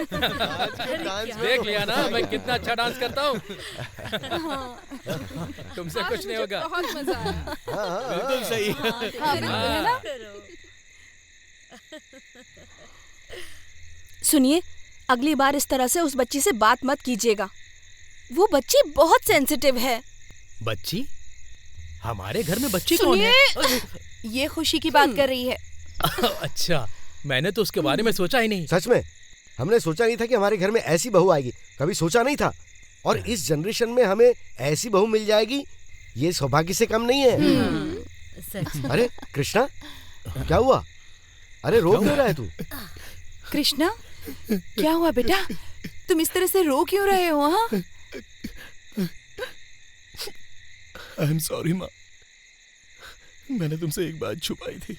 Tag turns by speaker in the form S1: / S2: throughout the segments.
S1: देख लिया ना मैं कितना अच्छा डांस करता हूँ। तुमसे कुछ नहीं होगा।
S2: बहुत मजा आया।
S3: बिल्कुल सही।
S2: हाँ, बिल्कुल, है ना?
S4: सुनिए, अगली बार इस तरह से उस बच्ची से बात मत कीजिएगा। वो बच्ची बहुत सेंसिटिव है।
S3: बच्ची? हमारे घर में बच्ची कौन है?
S4: ये खुशी की बात कर रही है।
S3: अच्छा, मैंने तो उसके बारे में सोचा ही नहीं।
S5: सच में हमने सोचा नहीं था कि हमारे घर में ऐसी बहू आएगी, कभी सोचा नहीं था। और इस जनरेशन में हमें ऐसी बहू मिल जाएगी, ये सौभाग्य से कम नहीं है। अरे कृष्णा, क्या हुआ? अरे रो क्यों रहा है तू?
S4: कृष्णा, क्या हुआ बेटा? तुम इस तरह से रो क्यों रहे हो? हाँ,
S3: आई एम सॉरी माँ, मैंने तुमसे एक बात छुपाई थी।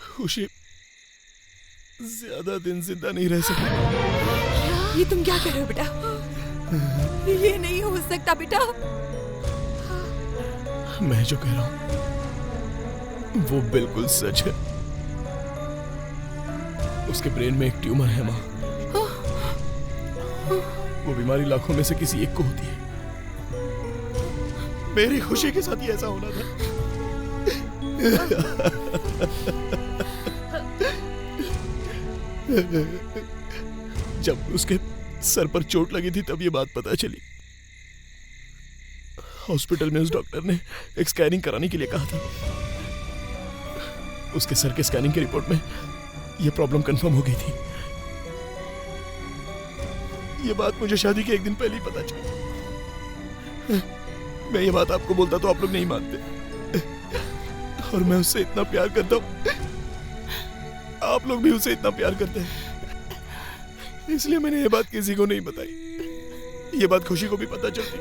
S3: खुशी ज्यादा दिन जिंदा नहीं रह सकती।
S4: ये तुम क्या कह रहे हो बेटा? ये नहीं हो सकता बेटा।
S3: मैं जो कह रहा हूँ वो बिल्कुल सच है। उसके ब्रेन में एक ट्यूमर है माँ। वो बीमारी लाखों में से किसी एक को होती है। मेरी खुशी के साथ ही ऐसा होना था। जब उसके सर पर चोट लगी थी तब ये बात पता चली। हॉस्पिटल में उस डॉक्टर ने एक स्कैनिंग कराने के लिए कहा था। उसके सर के स्कैनिंग की रिपोर्ट में यह प्रॉब्लम कंफर्म हो गई थी। यह बात मुझे शादी के एक दिन पहले ही पता चली। मैं ये बात आपको बोलता तो आप लोग नहीं मानते, और मैं उससे इतना प्यार करता हूं, आप लोग भी उससे इतना प्यार करते हैं, इसलिए मैंने ये बात किसी को नहीं बताई। ये बात खुशी को भी पता चलती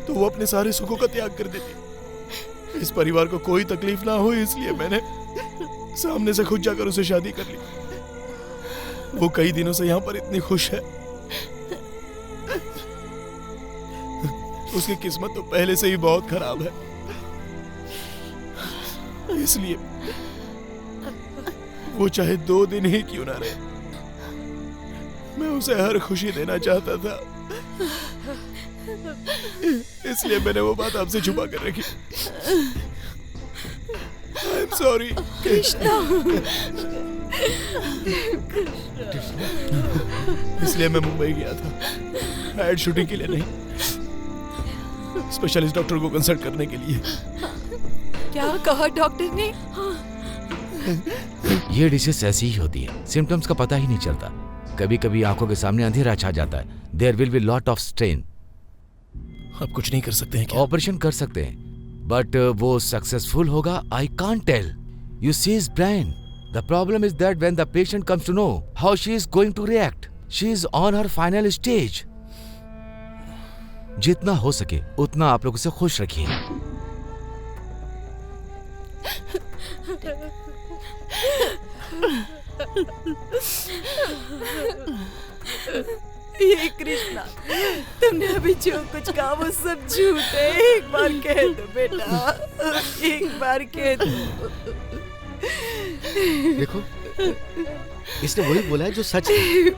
S3: तो वो अपने सारे सुखों का त्याग कर देती। इस परिवार को कोई तकलीफ ना हो, इसलिए मैंने सामने से खुद जाकर उसे शादी कर ली। वो कई दिनों से यहाँ पर इतनी खुश है। उसकी किस्मत तो पहले से ही बहुत खराब है, इसलिए वो चाहे 2 दिन ही क्यों ना रहे, मैं उसे हर खुशी देना चाहता था। इसलिए मैंने वो बात आपसे छुपा कर रखी। I am sorry
S4: Krishna.
S3: इसलिए मैं मुंबई गया था, एड शूटिंग के लिए नहीं, स्पेशलिस्ट डॉक्टर को कंसल्ट करने के लिए।
S4: क्या कहा डॉक्टर ने?
S6: ये डिसीज ऐसी ही होती है, सिम्टम्स का पता ही नहीं चलता। कभी कभी आंखों के सामने अंधेरा छा जाता है। There will be lot of strain.
S3: आप कुछ नहीं कर सकते हैं क्या?
S6: ऑपरेशन कर सकते हैं, बट वो सक्सेसफुल होगा I can't tell. You see is brain. The problem is that when the patient comes to know how she is going to react, she is on her final stage. जितना हो सके उतना आप लोग उसे खुश रखिए।
S4: ये कृष्णा, तुमने अभी जो कुछ कहा वो सब झूठ है। एक बार कह दो बेटा, एक बार कह दो।
S5: देखो, इसने वही बोला है जो सच है।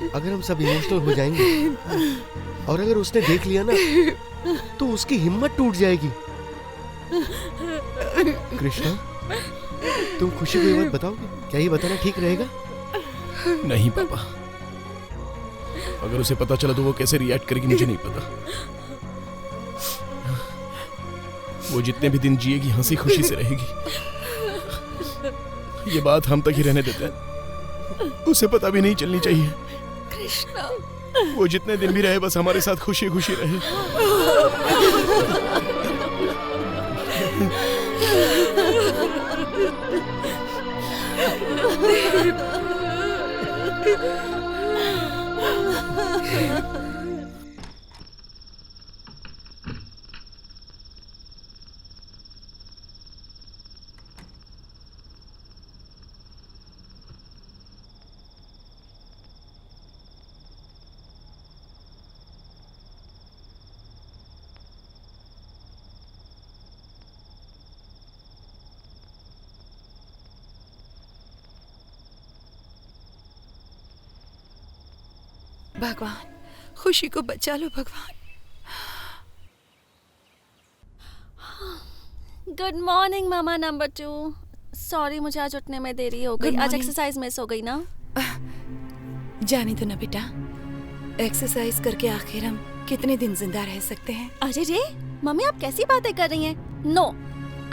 S5: अगर हम सब इमोशनल हो जाएंगे और अगर उसने देख लिया ना तो उसकी हिम्मत टूट जाएगी। कृष्णा, तुम खुशी को ये बात बताओगे? क्या ये बताना ठीक रहेगा?
S3: नहीं पापा, अगर उसे पता चला तो वो कैसे रिएक्ट करेगी मुझे नहीं पता। वो जितने भी दिन जिएगी हंसी खुशी से रहेगी। ये बात हम तक ही रहने देते हैं, उसे पता भी नहीं चलनी चाहिए।
S4: कृष्णा,
S3: वो जितने दिन भी रहे बस हमारे साथ खुशी खुशी रहे।
S4: भगवान, खुशी को बचा लो भगवान।
S2: गुड मॉर्निंग मामा नंबर 2। सॉरी मुझे आज उठने में देरी हो गई।
S4: Good
S2: आज
S4: morning.
S2: एक्सरसाइज मिस हो गई ना।
S4: जाने दो ना बेटा, एक्सरसाइज करके आखिर हम कितने दिन जिंदा रह सकते हैं।
S2: अरे रे मम्मी आप कैसी बातें कर रही हैं? नो,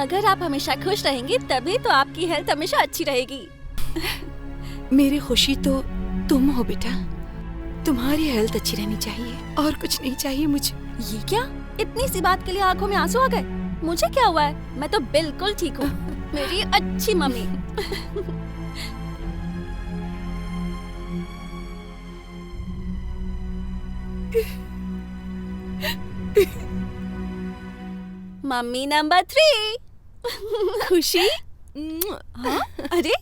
S2: अगर आप हमेशा खुश रहेंगी तभी तो आपकी हेल्थ हमेशा अच्छी रहेगी।
S4: मेरी खुशी तो तुम हो बेटा, तुम्हारी हेल्थ अच्छी रहनी चाहिए और कुछ नहीं चाहिए मुझे।
S2: ये क्या? इतनी सी बात के लिए आंखों में आंसू आ गए? मुझे क्या हुआ है? मैं तो बिल्कुल ठीक हूँ। मेरी अच्छी मम्मी। Mummy number 3।
S4: खुशी,
S2: हाँ? अरे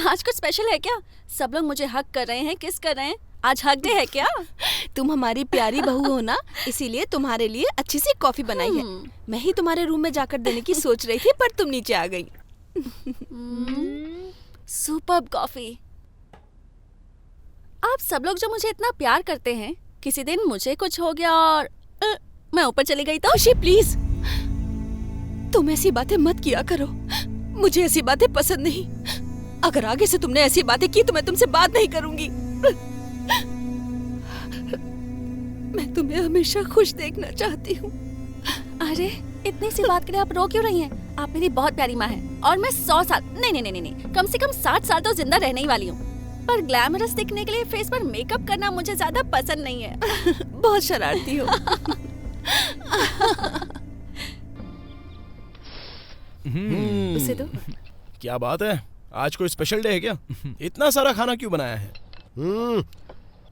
S2: आज कुछ स्पेशल है क्या? सब लोग मुझे हक कर रहे हैं, किस कर रहे हैं? आज हक डे है क्या?
S7: तुम हमारी प्यारी बहू हो ना, इसीलिए तुम्हारे लिए अच्छी सी कॉफी बनाई है। मैं ही तुम्हारे रूम में जाकर देने की सोच रही थी, पर तुम नीचे आ गई।
S2: Superb coffee. आप सब लोग जो मुझे इतना प्यार करते हैं, किसी दिन मुझे कुछ हो गया और मैं ऊपर चली गई तो?
S7: खुशी प्लीज, तुम ऐसी बातें मत किया करो। मुझे ऐसी बातें पसंद नहीं। अगर आगे से तुमने ऐसी बातें की तो मैं तुमसे बात नहीं करूंगी। मैं तुम्हें हमेशा खुश देखना चाहती हूँ।
S2: अरे इतनी सी बात के लिए आप रो क्यों रही हैं? आप मेरी बहुत प्यारी माँ हैं और मैं 100 साल नहीं, कम से कम 60 साल तो जिंदा रहने ही वाली हूँ। पर ग्लैमरस दिखने के लिए फेस पर मेकअप करना मुझे ज्यादा पसंद नहीं है।
S7: बहुत शरारती हो।
S4: उसे दो।
S3: क्या बात है, आज कोई स्पेशल डे है क्या? इतना सारा खाना क्यों बनाया है?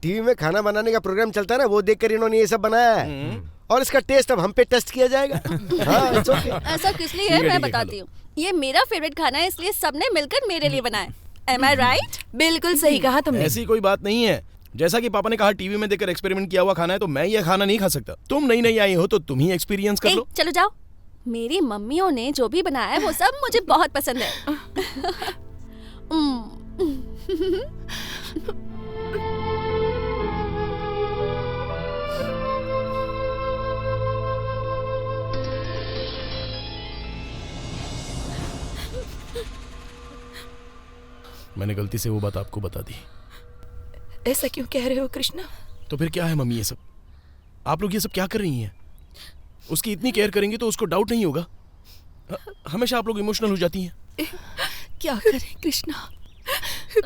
S5: टीवी में खाना बनाने का प्रोग्राम चलता है ना, वो देखकर इन्होंने ये सब बनाया है और इसका टेस्ट अब हम पे टेस्ट किया जाएगा। हाँ, it's okay।
S2: ऐसा किस लिए है मैं बताती हूँ। ये मेरा फेवरेट खाना है, इसलिए सबने मिलकर मेरे लिए बनाया। Am I right?
S4: बिल्कुल सही कहा तुमने।
S3: ऐसी कोई बात नहीं है। जैसा कि पापा ने कहा टीवी में देखकर एक्सपेरिमेंट किया हुआ खाना है, तो मैं ये खाना नहीं खा सकता। तुम नई आई हो तो तुम ही एक्सपीरियंस कर लो।
S2: चलो जाओ। मेरी मम्मियों ने जो भी बनाया है वो सब मुझे बहुत पसंद है।
S3: मैंने गलती से वो बात आपको बता दी।
S4: ऐसा क्यों कह रहे हो कृष्णा?
S3: तो फिर क्या है मम्मी, ये सब आप लोग ये सब क्या कर रही हैं? उसकी इतनी केयर करेंगी तो उसको डाउट नहीं होगा? हमेशा आप लोग इमोशनल हो जाती हैं।
S7: क्या करें कृष्णा,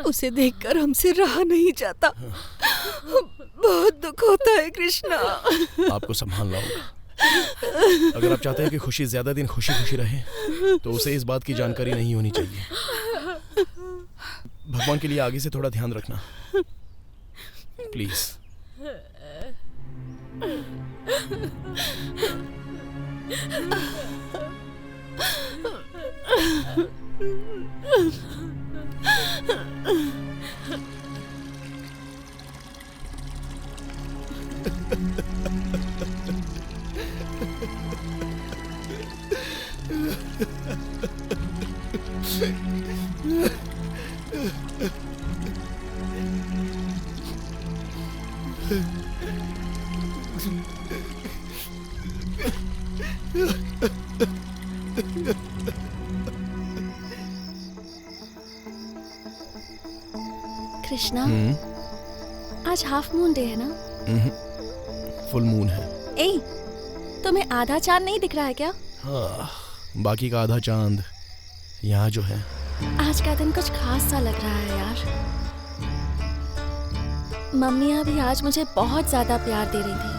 S7: उसे देखकर हमसे रहा नहीं जाता। बहुत दुख होता है कृष्णा।
S3: आपको संभालना होगा। अगर आप चाहते हैं कि खुशी ज्यादा दिन खुशी खुशी रहे तो उसे इस बात की जानकारी नहीं होनी चाहिए। भगवान के लिए आगे से थोड़ा ध्यान रखना प्लीज।
S2: कृष्णा, आज हाफ मून डे है ना?
S3: फुल मून है।
S2: ए, तुम्हें आधा चांद नहीं दिख रहा है क्या?
S3: हाँ, बाकी का आधा चांद यहाँ जो है।
S2: आज का दिन कुछ खास सा लग रहा है यार। मम्मियाँ भी आज मुझे बहुत ज्यादा प्यार दे रही थी,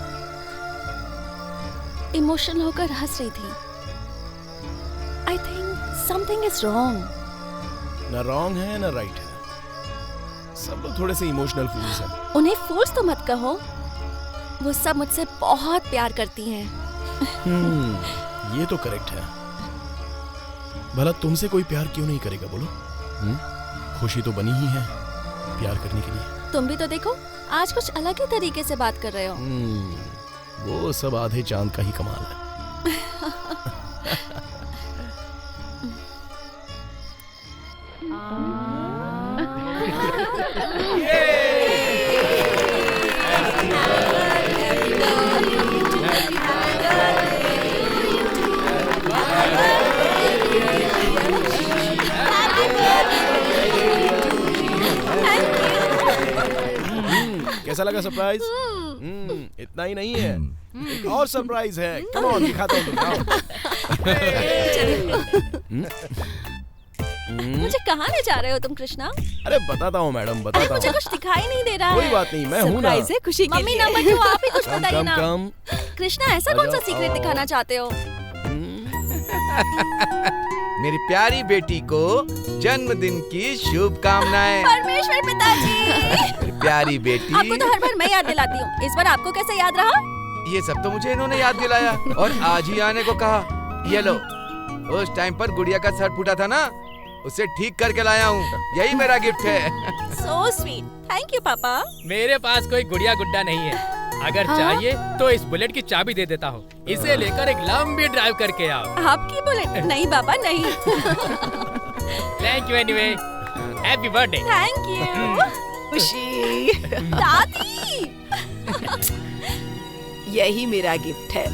S2: इमोशनल होकर हंस रही थी। I think something is wrong.
S3: ना रॉन्ग है ना राइट है, सब लोग थोड़े से इमोशनल फूल्स हैं।
S2: उन्हें फूल्स तो मत कहो, वो सब मुझसे बहुत प्यार करती हैं।
S3: ये तो करेक्ट है। भला तुमसे कोई प्यार क्यों नहीं करेगा बोलो? खुशी तो बनी ही है प्यार करने के लिए।
S2: तुम भी तो देखो, आज कुछ अलग ही तरीके से बात कर रहे हो।
S3: वो सब आधे चांद का ही कमाल है। कैसा लगा सरप्राइज? इतना ही नहीं है, एक और सरप्राइज है। कम ऑन, दिखाता हूँ तुमको।
S2: मुझे कहाँ ले जा रहे हो तुम कृष्णा?
S3: अरे बताता हूँ मैडम,
S2: अरे
S3: बताता
S2: मुझे
S3: हूँ।
S2: कुछ दिखाई नहीं दे रहा है।
S3: कोई बात नहीं, मैं हूँ ना।
S4: सरप्राइज है खुशी के
S2: मम्मी
S4: लिए।
S2: नंबर 2 आप ही कुछ
S3: कम
S2: बताइए
S3: कम
S2: ना।
S3: कम।
S2: कृष्णा ऐसा कौन सा सीक्रेट दिखाना चाहते हो?
S6: मेरी प्यारी बेटी को जन्मदिन की शुभकामनाएं।
S2: परमेश्वर पिताजी।
S6: मेरी प्यारी बेटी।
S2: आपको तो हर बार मैं याद दिलाती हूँ, इस बार आपको कैसे याद रहा?
S6: ये सब तो मुझे इन्होंने याद दिलाया और आज ही आने को कहा। ये लो, उस टाइम पर गुड़िया का शर्ट फूटा था ना, उसे ठीक करके लाया हूँ। यही मेरा गिफ्ट है।
S2: सो स्वीट, थैंक यू पापा।
S1: मेरे पास कोई गुड़िया गुड्डा नहीं है। अगर चाहिए तो इस बुलेट की चाबी दे देता हूँ। इसे लेकर एक लंबी ड्राइव करके आओ।
S2: आपकी बुलेट? नहीं बाबा नहीं।
S1: Thank you anyway. Happy birthday.
S2: Thank you.
S4: खुशी,
S2: दादी।
S4: यही मेरा गिफ्ट है।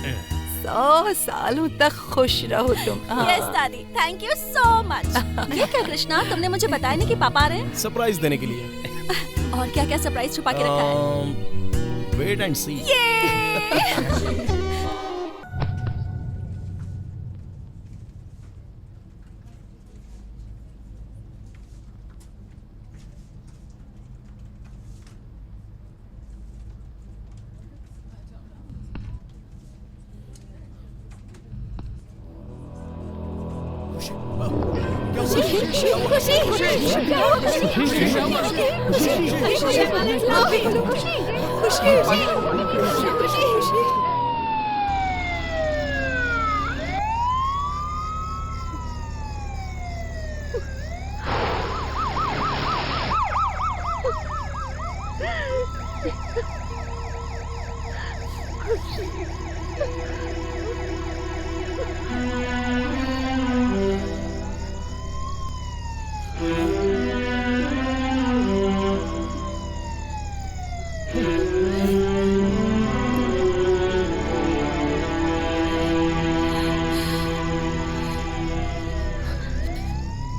S4: 100 सालों तक खुश रहो तुम।
S2: यस दादी, थैंक यू सो मच। ये क्या कृष्णा, तुमने मुझे बताया नहीं कि पापा आ रहे हैं?
S3: सरप्राइज देने के लिए।
S2: और क्या क्या सरप्राइज छुपा के रखा है?
S3: वेट एंड सी।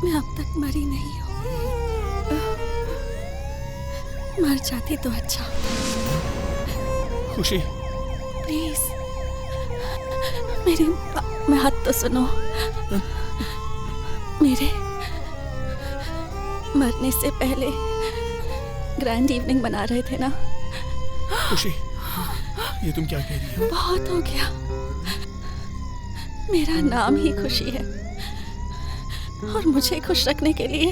S2: मैं अब तक मरी नहीं हूँ। मर जाती तो अच्छा होता।
S3: खुशी,
S2: प्लीज मेरी बात तो सुनो। मेरे मरने से पहले ग्रैंड इवनिंग बना रहे थे ना?
S3: खुशी, ये तुम क्या कह रही हो?
S2: बहुत हो गया। मेरा नाम ही खुशी है और मुझे खुश रखने के लिए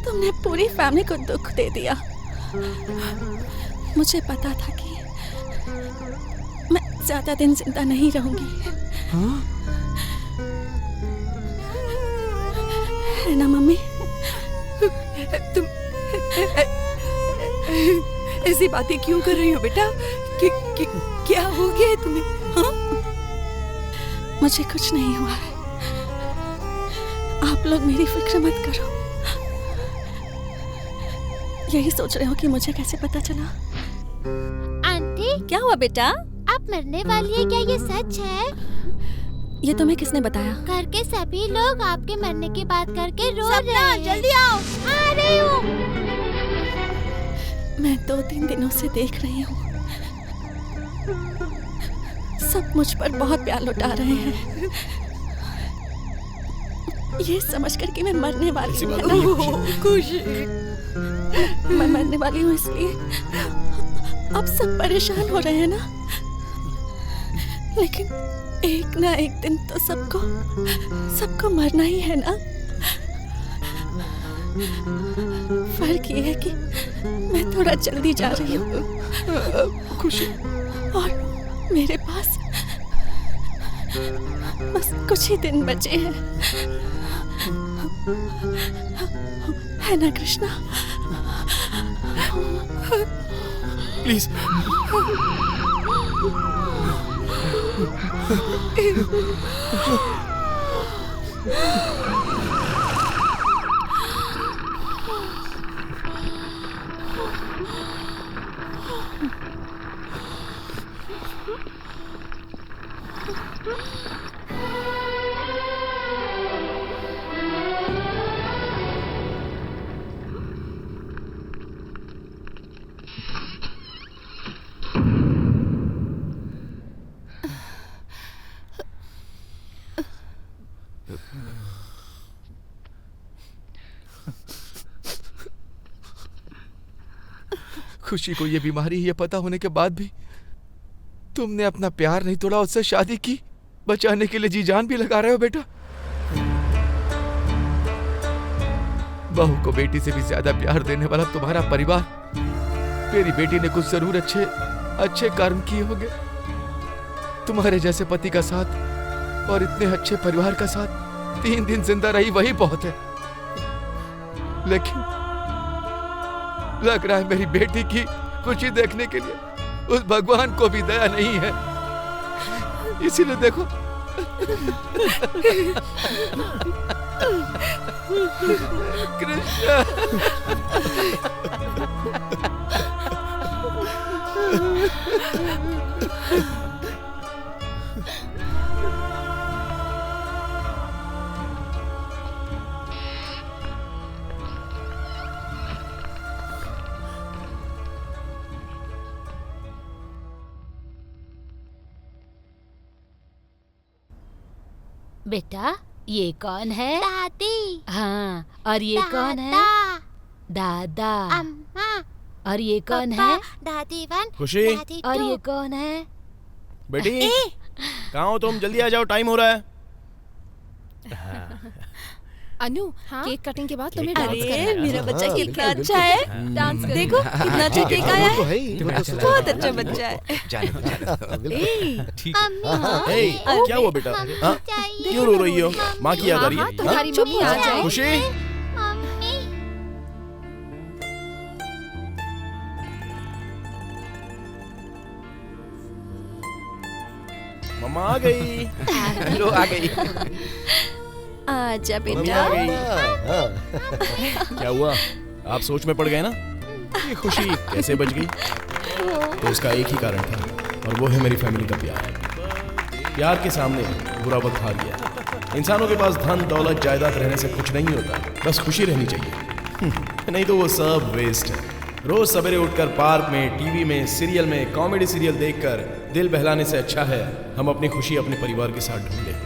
S2: तुमने पूरी फैमिली को दुख दे दिया। मुझे पता था कि मैं ज्यादा दिन जिंदा नहीं रहूंगी।
S3: हाँ?
S2: है ना मम्मी?
S4: तुम ऐसी बातें क्यों कर रही हो बेटा? क्या हो गया है तुम्हें? हाँ?
S2: मुझे कुछ नहीं हुआ है। आप लोग मेरी फिक्र मत करो। यही सोच रहे हो कि मुझे कैसे पता चला?
S8: आंटी,
S2: क्या हुआ बेटा?
S8: आप मरने वाली है, क्या ये सच है?
S2: ये तुम्हें किसने बताया?
S8: घर के सभी लोग आपके मरने की बात करके रो रहे हैं। जल्दी आओ। आ रही हूँ।
S2: मैं 2-3 दिनों से देख रही हूँ, सब मुझ पर बहुत प्यार लुटा रहे हैं। ये समझ कर कि मैं मरने वाली हूँ ना?
S4: खुशी,
S2: मैं मरने वाली हूँ इसलिए अब सब परेशान हो रहे हैं ना? लेकिन एक ना एक दिन तो सबको मरना ही है ना? फर्क ये है कि मैं थोड़ा जल्दी जा रही हूँ
S3: खुशी,
S2: और मेरे पास बस कुछ ही दिन बचे हैं। है ना कृष्णा?
S3: प्लीज।
S6: खुशी को ये बीमारी है ये पता होने के बाद भी तुमने अपना प्यार नहीं तोड़ा, उससे शादी की, बचाने के लिए जी जान भी लगा रहे हो बेटा। बहू को बेटी से भी ज्यादा प्यार देने वाला तुम्हारा परिवार। मेरी बेटी ने कुछ जरूर अच्छे कर्म किए होंगे। तुम्हारे जैसे पति का साथ और इतने अच्छे परिवार का साथ 3 दिन जिंदा रही वही बहुत है। लेकिन लग रहा है मेरी बेटी की खुशी देखने के लिए उस भगवान को भी दया नहीं है। इसीलिए देखो कृष्णा
S8: बेटा ये कौन है? दादी। हाँ, और ये कौन है? दादा। अम्मा। और ये कौन है? दादी वन।
S3: खुशी।
S8: और ये कौन है?
S3: बेटी कहाँ हो तुम? जल्दी आ जाओ, टाइम हो रहा है।
S7: अनु, केक कटिंग के बाद तुम्हें डांस करना
S2: अरे
S7: है।
S2: मेरा बच्चा कितना अच्छा है।
S7: डांस करेगा।
S2: देखो कितना अच्छा केक आया
S5: वो तो
S2: है।
S5: है ही, वो तो सोचा
S2: बहुत
S5: था।
S2: अच्छा बच्चा है।
S3: ए, क्या हुआ बेटा? हाँ? क्यों रो रही हो? माँ की याद आ रही है?
S7: तुम्हारी मम्मी आ जाए।
S3: खुशी मम्मा आ गई।
S6: लो आ गई।
S2: आजा
S3: मम्मी
S2: बेटा।
S3: आ गई।
S5: हाँ।
S3: क्या हुआ? आप सोच में पड़ गए ना? ये खुशी कैसे बच गई? तो उसका एक ही कारण था और वो है मेरी फैमिली का प्यार। प्यार के सामने बुरा वक्त हार गया। इंसानों के पास धन दौलत जायदाद रहने से कुछ नहीं होता, बस खुशी रहनी चाहिए। नहीं तो वो सब वेस्ट है। रोज सवेरे उठकर पार्क में, टीवी में, सीरियल में, कॉमेडी सीरियल देखकर दिल बहलाने से अच्छा है हम अपनी खुशी अपने परिवार के साथ ढूंढ लें।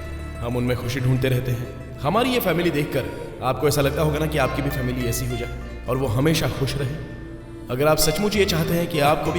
S3: हम उनमें खुशी ढूंढते रहते हैं। हमारी ये फैमिली देखकर आपको ऐसा लगता होगा ना कि आपकी भी फैमिली ऐसी हो जाए और वो हमेशा खुश रहे। अगर आप सचमुच ये चाहते हैं कि आपको भी